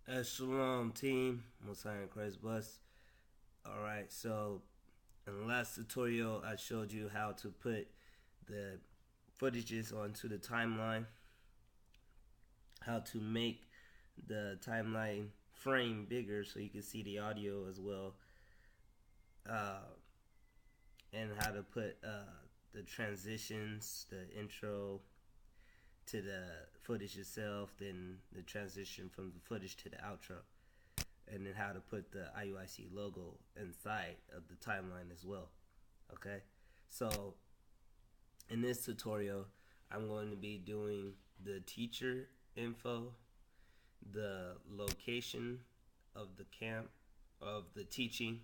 Shalom team, Mosiah Christ Bus. Alright, so in the last tutorial I showed you how to put the footages onto the timeline, how to make the timeline frame bigger so you can see the audio as well, uh, and how to put the transitions, the intro to the footage itself, then the transition from the footage to the outro, and then how to put the IUIC logo inside of the timeline as well. Okay, so in this tutorial I'm going to be doing the teacher info, the location of the camp, of the teaching,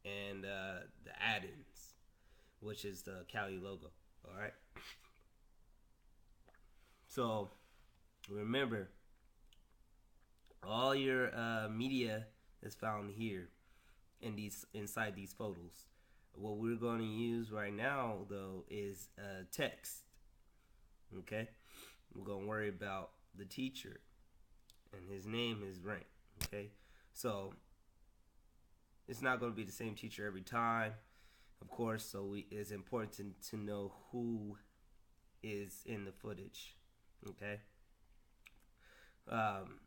and the add-ins, which is the Cali logo. Alright, so remember, all your media is found here inside these photos. What we're going to use right now though is text. Okay, we're going to worry about the teacher and his name, his rank. Okay, so it's not going to be the same teacher every time, of course, so it's important to know who is in the footage. Okay, um,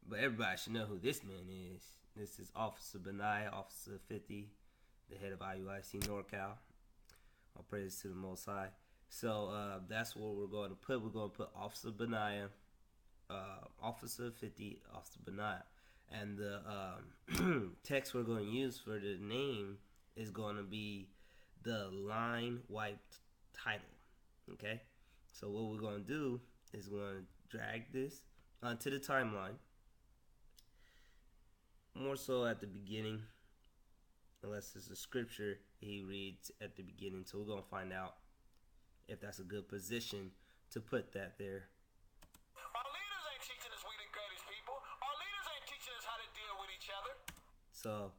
but everybody should know who this man is. This is Officer Benaiah, Officer 50, the head of IUIC NorCal. All praise to the Most High. So that's what we're going to put. We're going to put Officer Benaiah, Officer 50, Officer Benaiah. And the text we're going to use for the name is going to be the line wiped title. Okay? So what we're going to do is we're going to drag this onto the timeline. More so at the beginning, unless it's a scripture he reads at the beginning. So we're going to find out if that's a good position to put that there. Our leaders ain't teaching us we the greatest people. Our leaders ain't teaching us how to deal with each other. So,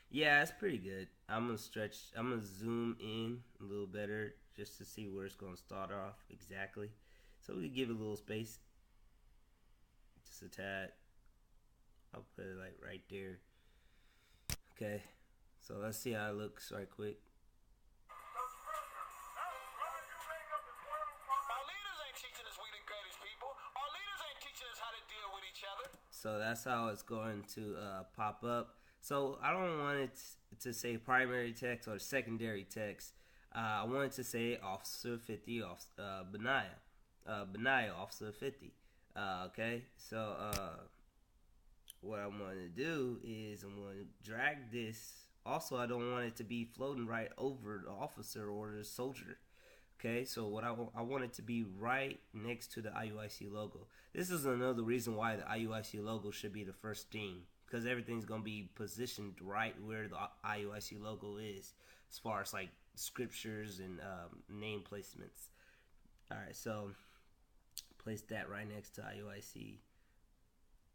yeah, it's pretty good. I'm gonna zoom in a little better just to see where it's gonna start off exactly. So we can give it a little space, just a tad. I'll put it like right there. Okay, so let's see how it looks right quick. Our leaders ain't teaching us we the greatest people. Our leaders ain't teaching us how to deal with each other. So that's how it's going to pop up. So I don't want it to say primary text or secondary text. I wanted to say Officer 50, Benaiah. Benaiah, Officer 50. Okay, so what I'm going to do is I'm going to drag this. Also, I don't want it to be floating right over the officer or the soldier. Okay, so what I want it to be right next to the IUIC logo. This is another reason why the IUIC logo should be the first thing, because everything's going to be positioned right where the IUIC logo is, as far as like scriptures and name placements. Alright, so place that right next to IUIC.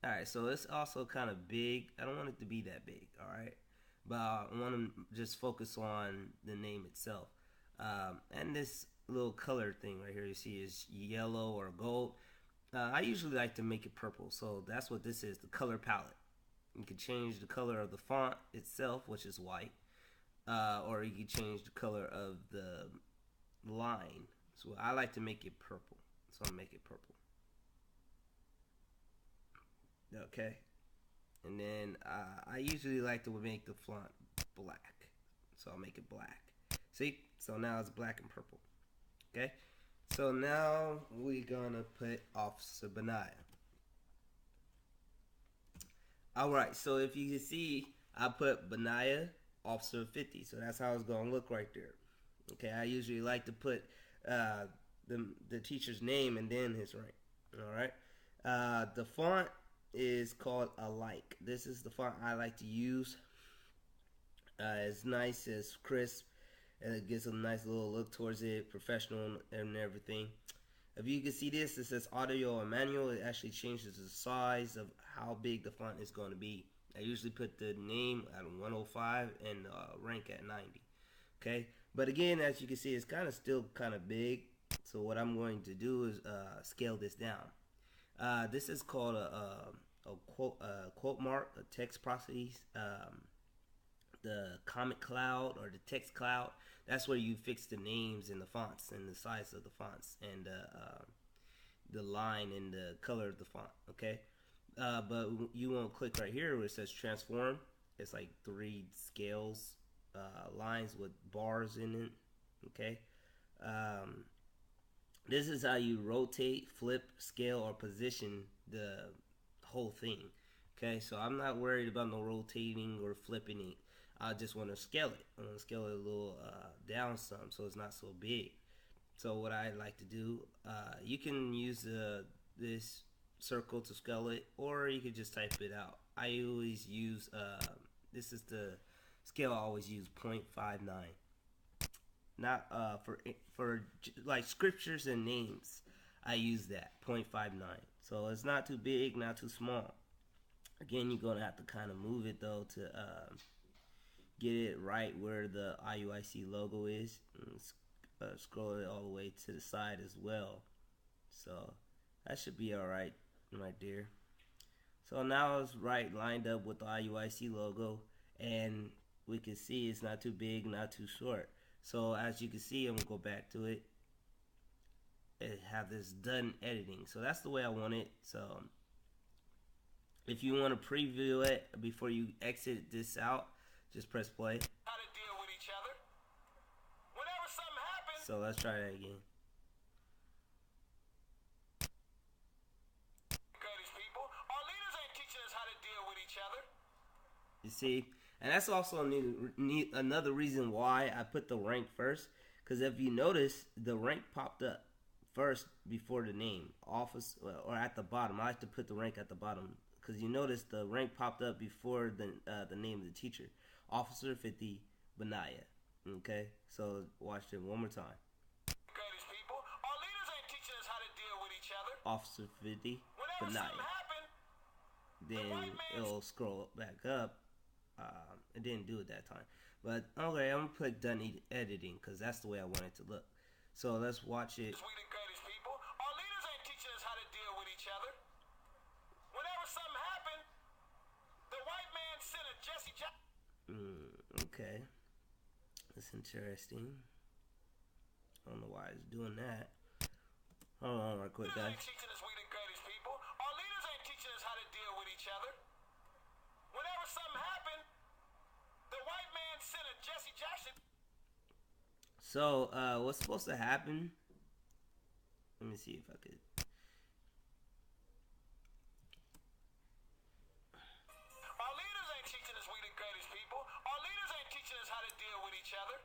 Alright, so it's also kind of big. I don't want it to be that big, alright? But I want to just focus on the name itself. And this little color thing right here you see is yellow or gold. I usually like to make it purple, so that's what this is, the color palette. You can change the color of the font itself, which is white, or you can change the color of the line. So I like to make it purple, so I'll make it purple. Okay, and then I usually like to make the font black, so I'll make it black. See, so now it's black and purple. Okay, so now we're gonna put Officer Benaiah. Alright, so if you can see, I put Benaiah, Officer 50, so that's how it's gonna look right there. Okay, I usually like to put the teacher's name and then his rank. Alright, the font is called Alike. This is the font I like to use. It's nice, it's crisp, and it gives a nice little look towards it, professional and everything. If you can see this, it says audio and manual. It actually changes the size of how big the font is going to be. I usually put the name at 105 and rank at 90. Okay, but again, as you can see, it's still kind of big. So what I'm going to do is scale this down. This is called a quote mark, a text properties, the comment cloud or the text cloud. That's where you fix the names and the fonts and the size of the fonts and the line and the color of the font. Okay, but you won't click right here where it says transform. It's like 3 scales, lines with bars in it. Okay. Um, this is how you rotate, flip, scale, or position the whole thing. Okay, so I'm not worried about no rotating or flipping it. I just want to scale it. I want to scale it a little down some so it's not so big. So what I like to do, you can use this circle to scale it, or you could just type it out. I always use this is the scale I always use 0.59. Not for like scriptures and names. I use that 0.59. So it's not too big, not too small. Again, you're gonna have to kind of move it though to get it right where the IUIC logo is. And scroll it all the way to the side as well. So that should be all right there. So now it's right lined up with the IUIC logo, and we can see it's not too big, not too short. So as you can see, I'm gonna go back to it and have this done editing. So that's the way I want it. So if you want to preview it before you exit this out, just press play. How to deal with each other. Whenever something happens. So let's try that again. Greatest people. Our leaders ain't teaching us how to deal with each other. You see, and that's also another reason why I put the rank first. Because if you notice, the rank popped up first before the name, office, or at the bottom. I like to put the rank at the bottom because you notice the rank popped up before the name of the teacher, Officer 50 Benaya. Okay, so watch it one more time. Greatest people. Our leaders ain't teaching us how to deal with each other. Officer 50 Benaya. Then it'll scroll back up. It didn't do it that time, but okay, I'm gonna click done editing because that's the way I want it to look. So let's watch it. Sweet and greatest people. Our leaders ain't teaching us how to deal with each other. Whenever something happened, the white man sent a Jesse Jackson. Okay, that's interesting. I don't know why it's doing that. Hold on, right quick, guys. Teaching us we the greatest people. Our leaders ain't teaching us how to deal with each other. Whenever something happened, the white man sent a Jesse Jackson. So, what's supposed to happen? Let me see if I could. Our leaders ain't teaching us we the greatest people. Our leaders ain't teaching us how to deal with each other.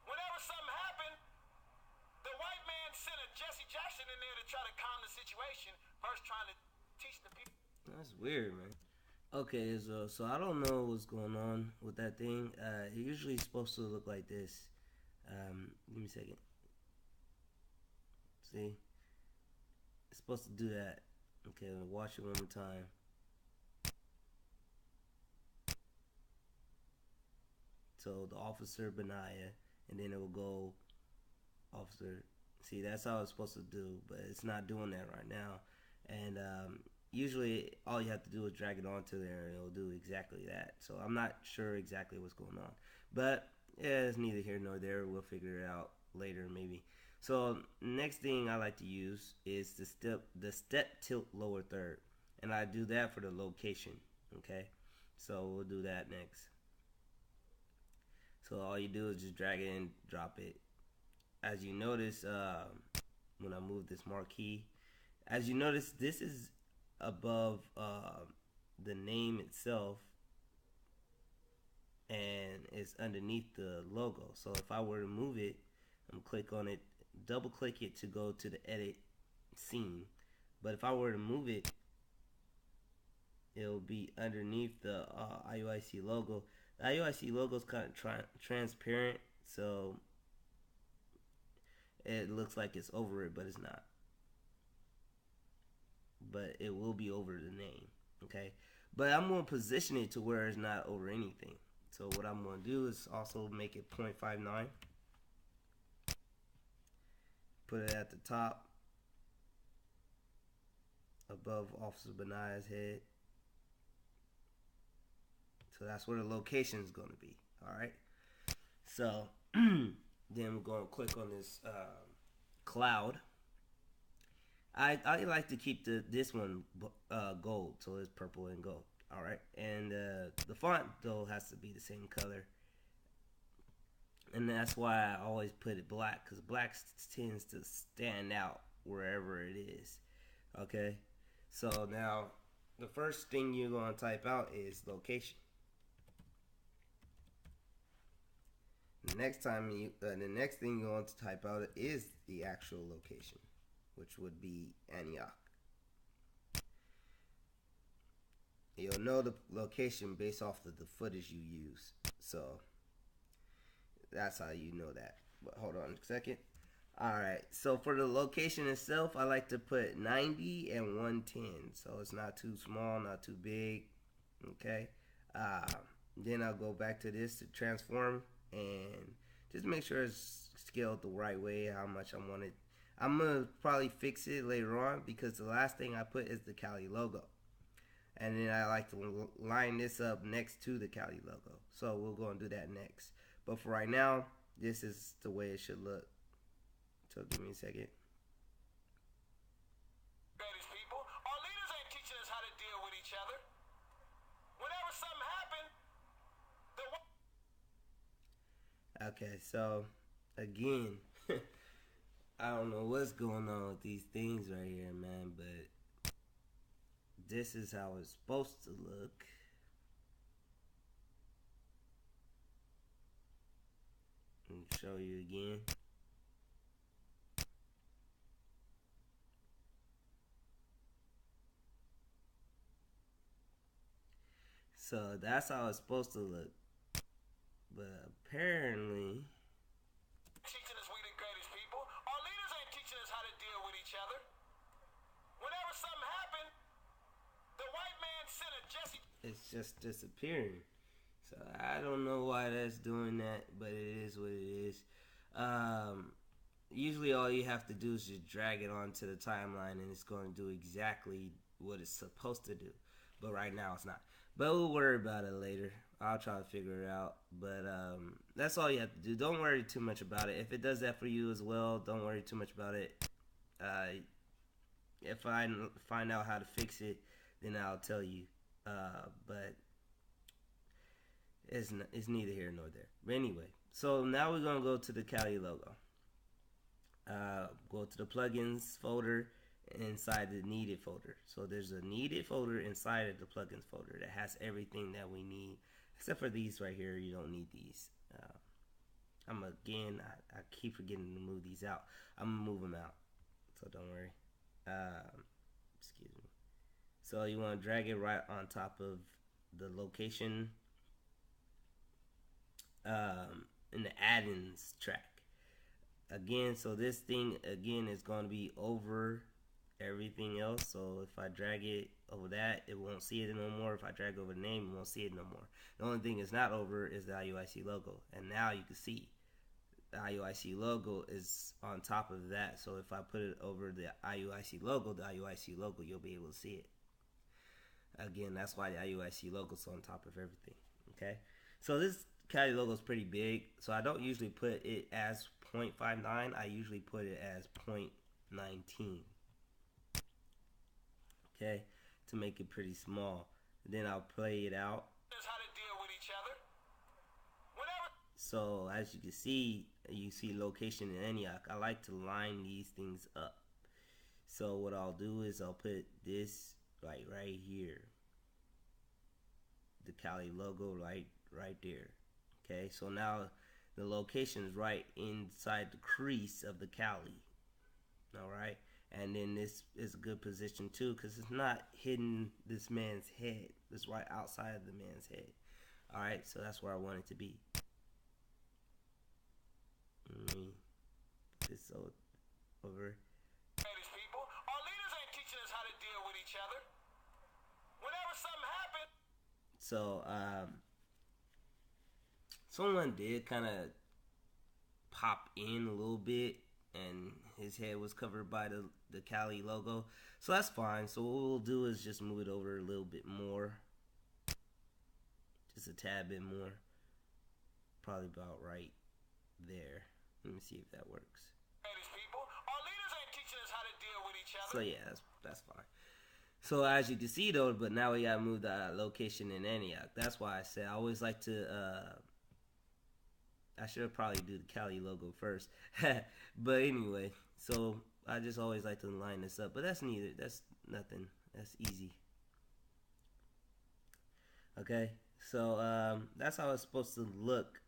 Whenever something happened, the white man sent a Jesse Jackson in there to try to calm the situation, first trying to teach the people. That's weird, man. Okay, so I don't know what's going on with that thing. It usually is supposed to look like this. Give me a second. See? It's supposed to do that. Okay, watch it one more time. So the officer Benaya, and then it will go officer. See, that's how it's supposed to do, but it's not doing that right now. And usually all you have to do is drag it onto there and it'll do exactly that. So I'm not sure exactly what's going on, but yeah, it's neither here nor there. We'll figure it out later maybe. So next thing I like to use is the step tilt lower third, and I do that for the location. Okay, so we'll do that next. So all you do is just drag it and drop it. As you notice, when I move this marquee, as you notice, this is above the name itself, and it's underneath the logo. So if I were to move it, I'm click on it, double click it to go to the edit scene. But if I were to move it, it'll be underneath the IUIC logo. The IUIC logo is kind of transparent, so it looks like it's over it, but it's not. But it will be over the name, okay? But I'm going to position it to where it's not over anything. So what I'm going to do is also make it 0.59. Put it at the top. above Officer Benaya's head. So that's where the location is going to be. All right. So then we're going to click on this cloud. I like to keep this one gold, so it's purple and gold. All right, and the font though has to be the same color, and that's why I always put it black, because black tends to stand out wherever it is. Okay, so now the first thing you're gonna type out is location. The next thing you're going to type out is the actual location, which would be Antioch. You'll know the location based off of the footage you use. So that's how you know that. But hold on a second. Alright, so for the location itself, I like to put 90 and 110. So it's not too small, not too big. Okay. Then I'll go back to this to transform and just make sure it's scaled the right way, how much I want it. I'm going to probably fix it later on, because the last thing I put is the Cali logo. And then I like to line this up next to the Cali logo. So we'll go and do that next. But for right now, this is the way it should look. So give me a second. People, our leaders ain't teaching us how to deal with each other. Whenever something happens, Okay, so again, I don't know what's going on with these things right here, man, but this is how it's supposed to look. Let me show you again. So that's how it's supposed to look. But apparently, teaching us we the greatest people. Our leaders ain't teaching us how to deal with each other. Whenever something happened, the white man sent a Jesse. It's just disappearing. So I don't know why that's doing that, but it is what it is. Usually all you have to do is just drag it onto the timeline, and it's going to do exactly what it's supposed to do. But right now it's not. But we'll worry about it later. I'll try to figure it out. But that's all you have to do. Don't worry too much about it. If it does that for you as well, don't worry too much about it. If I find out how to fix it, then I'll tell you. But it's neither here nor there. But anyway, so now we're going to go to the Cali logo. Go to the plugins folder inside the needed folder. So there's a needed folder inside of the plugins folder that has everything that we need, except for these right here. You don't need these. I keep forgetting to move these out. I'm gonna move them out, so don't worry. Excuse me. So you want to drag it right on top of the location in the add-ins track. Again, so this thing again is going to be over everything else. So if I drag it over that, it won't see it no more. If I drag over the name, it won't see it no more. The only thing it's not over is the IUIC logo. And now you can see the IUIC logo is on top of that. So if I put it over the IUIC logo, you'll be able to see it. Again, that's why the IUIC logo is on top of everything. Okay, so this Cali logo is pretty big, so I don't usually put it as 0.59. I usually put it as 0.19. Okay, to make it pretty small. Then I'll play it out. How to deal with each other. So as you can see, you see location in Antioch. I like to line these things up. So what I'll do is I'll put this like right here. The Cali logo right there. Okay, so now the location is right inside the crease of the Cali. Alright, and then this is a good position too, because it's not hitting this man's head. It's right outside of the man's head. Alright, so that's where I want it to be. Let me put this over. People, our leaders ain't teaching us how to deal with each other. Whenever something happens. So, someone did kind of pop in a little bit and his head was covered by the Cali logo. So that's fine. So what we'll do is just move it over a little bit more. Just a tad bit more. Probably about right there. Let me see if that works. So yeah, that's fine. So as you can see though, but now we gotta move the location in Antioch. That's why I said I always like to I should probably do the Cali logo first. But anyway, so I just always like to line this up. But that's nothing. That's easy. Okay, so that's how it's supposed to look.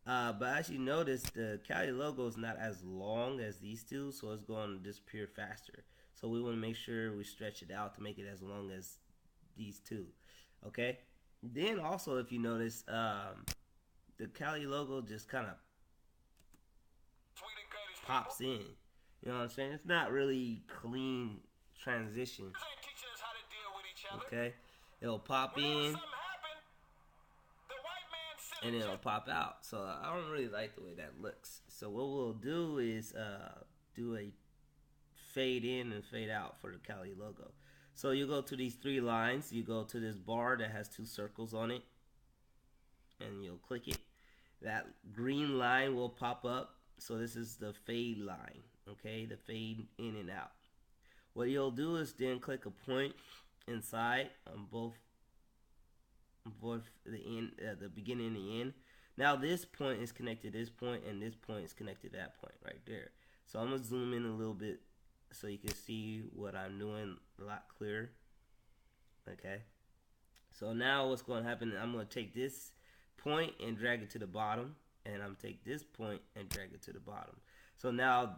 But as you notice, the Cali logo is not as long as these two, so it's going to disappear faster. So we want to make sure we stretch it out to make it as long as these two. Okay. Then also, if you notice, the Cali logo just kind of pops in. You know what I'm saying? It's not really clean transition. Okay. It'll pop in and it'll pop out. So I don't really like the way that looks. So what we'll do is do a fade in and fade out for the Cali logo. So you go to these three lines. You go to this bar that has two circles on it, and you'll click it. That green line will pop up. So this is the fade line. Okay, the fade in and out. What you'll do is then click a point inside on both the end, the beginning and the end. Now this point is connected to this point, and this point is connected to that point right there. So I'm gonna zoom in a little bit so you can see what I'm doing a lot clearer. Okay. So now what's going to happen? I'm going to take this point and drag it to the bottom, and I'm going to take this point and drag it to the bottom. So now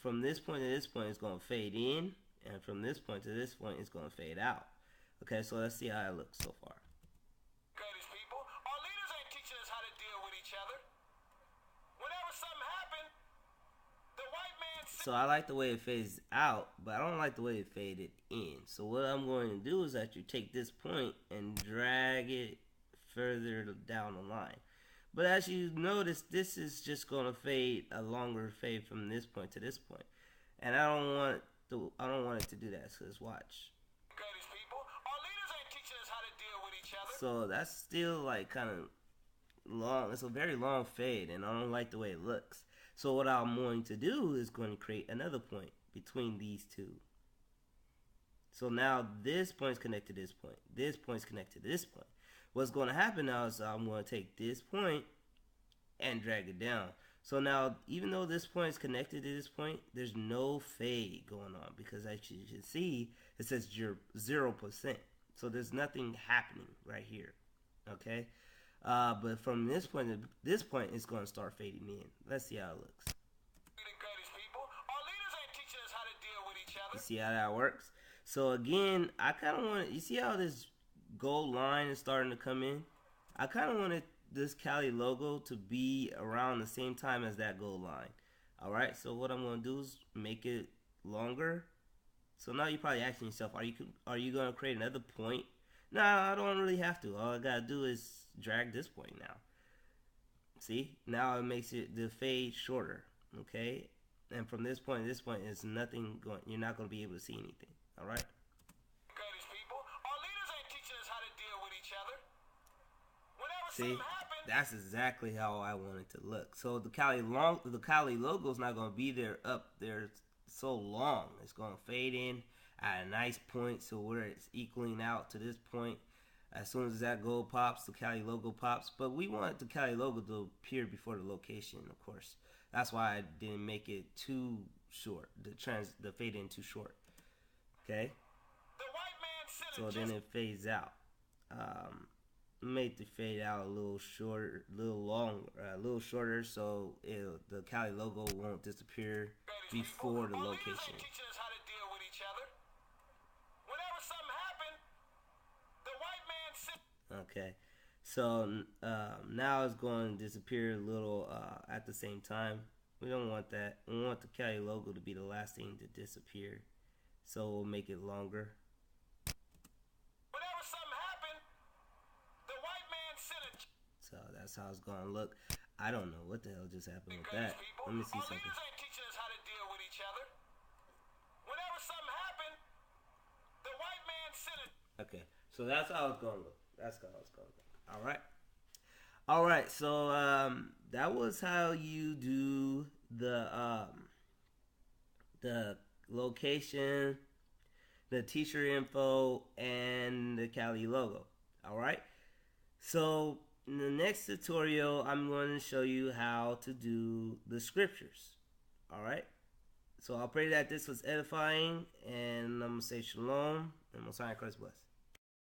from this point to this point, it's going to fade in, and from this point to this point, it's going to fade out. Okay, so let's see how it looks so far. Greatest people, our leaders ain't teaching us how to deal with each other. Whenever something happened, the white man. So I like the way it fades out, but I don't like the way it faded in. So what I'm going to do is that you take this point and drag it further down the line. But as you notice, this is just going to fade a longer fade from this point to this point, and I don't want it to do that. So let's watch. Greatest people, our leaders ain't teaching us how to deal with each other. So that's still like kind of long. It's a very long fade, and I don't like the way it looks. So what I'm going to do is going to create another point between these two. So now this point is connected to this point. This point is connected to this point. What's going to happen now is I'm going to take this point and drag it down. So now, even though this point is connected to this point, there's no fade going on because as you can see, it says 0%. So there's nothing happening right here. Okay? But from this point to this point, it's going to start fading in. Let's see how it looks. You see how that works? So again, I kind of want to, you see how this gold line is starting to come in? I kind of wanted this Cali logo to be around the same time as that gold line. Alright, so what I'm going to do is make it longer. So now you're probably asking yourself, are you going to create another point? No, I don't really have to. All I got to do is drag this point now. See? Now it makes it the fade shorter. Okay? And from this point to this point is nothing going, you're not going to be able to see anything. Alright? See, that's exactly how I want it to look. So the Cali logo is not going to be there up there so long. It's going to fade in at a nice point, so where it's equaling out to this point. As soon as that gold pops, the Cali logo pops. But we want the Cali logo to appear before the location, of course. That's why I didn't make it too short. The fade in too short. Okay. So then it fades out. Made the fade out a little shorter, a little shorter, so the Cali logo won't disappear before the location. Okay, so now it's going to disappear a little at the same time. We don't want that. We want the Cali logo to be the last thing to disappear, so we'll make it longer. So that's how it's gonna look. I don't know what the hell just happened with that. Let me see something. So that's how it's gonna look. That's how it's gonna look. All right. All right. So that was how you do the location, the t-shirt info, and the Cali logo. All right. So in the next tutorial, I'm going to show you how to do the scriptures. All right. So I pray that this was edifying, and I'm gonna say shalom, and Messiah Christ bless.